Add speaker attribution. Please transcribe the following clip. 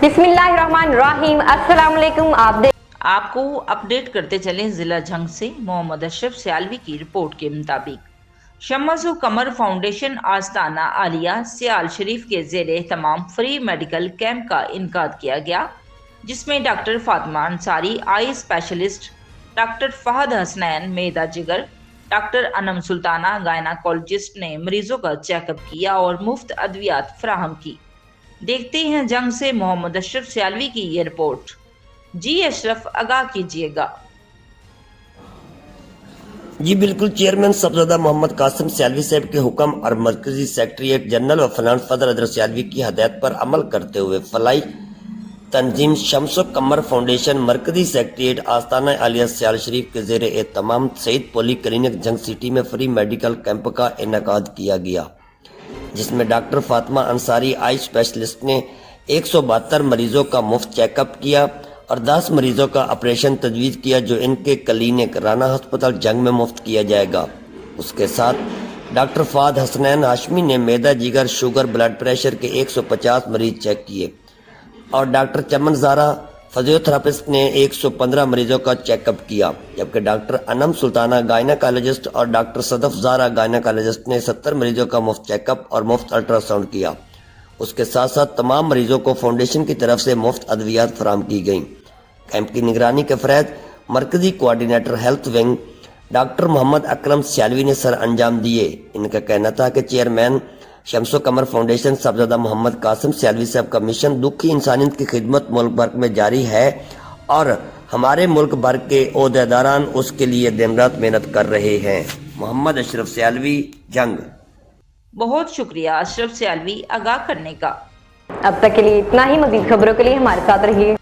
Speaker 1: बिस्मिल्लाहिर्रहमानिर्रहीम। अस्सलाम वालेकुम।
Speaker 2: आपको अपडेट करते चलें जिला झंग से मोहम्मद अशरफ सियालवी की रिपोर्ट के मुताबिक शम्स कमर फाउंडेशन आस्ताना आलिया सियाल शरीफ के ज़ेरे तमाम फ्री मेडिकल कैंप का इनकाद किया गया, जिसमें doctor Fatima Ansari eye specialist, doctor Fahad Hasnain मैदा जिगर, डॉक्टर अनम सुल्ताना गायनाकोलॉजिस्ट ने मरीजों का चेकअप किया और मुफ्त अद्वियात फराहम की। देखते हैं जंग से मोहम्मद अशरफ सियालवी की ये रिपोर्ट। जी अशरफ, आगाह कीजिएगा।
Speaker 3: जी बिल्कुल, चेयरमैन साहबजादा मोहम्मद कासिम सियालवी साहब के हुक्म और मरकजी सेक्रेटरीट जनरल व फाइनेंस फदर हजरत सियालवी की हदायत पर अमल करते हुए फलाई तंजीम शम्स कमर फाउंडेशन मरकजी सेक्रेटरीट आस्ताना आलिया सियाल शरीफ के ज़ेरे एहतमाम सईद पोली क्लिनिक जंग सिटी में फ्री मेडिकल कैंप का इनेकाद किया गया, जिसमें doctor Fatima Ansari eye specialist ने 172 मरीजों का मुफ्त चेकअप किया और 10 मरीजों का ऑपरेशन तजवीज़ किया, जो इनके क्लिनिक राना हस्पताल जंग में मुफ्त किया जाएगा। उसके साथ डॉक्टर फहद हसनैन हाशमी ने मैदा जिगर शुगर ब्लड प्रेशर के 150 मरीज चेक किए और डॉक्टर चमन ज़ारा फिजियोथेरापिस्ट ने 115 मरीजों का चेकअप किया, जबकि डॉक्टर अनम सुल्ताना गायनाकोलॉजिस्ट और डॉक्टर सदफ ज़ारा गायनाकोलॉजिस्ट ने 70 मरीजों का मुफ्त चेकअप और मुफ्त अल्ट्रासाउंड किया। उसके साथ साथ तमाम मरीजों को फाउंडेशन की तरफ से मुफ्त अद्वियात फराहम की गई। कैंप की निगरानी के फरैज मरकजी coordinator health wing doctor Mohammad Akram Sialvi ने सर अंजाम दिए। इनका कहना था कि चेयरमैन शम्सो कमर फाउंडेशन साहबजादा मोहम्मद कासिम सियालवी साहब का मिशन दुखी इंसानियत की खिदमत मुल्क भर में जारी है और हमारे मुल्क भर के ओहदेदारान उसके लिए दिन रात मेहनत कर रहे हैं। मोहम्मद अशरफ सियालवी, जंग।
Speaker 2: बहुत शुक्रिया अशरफ सियालवी आगाह करने का।
Speaker 1: अब तक के लिए इतना ही। मज़ीद खबरों के लिए हमारे साथ रहिए।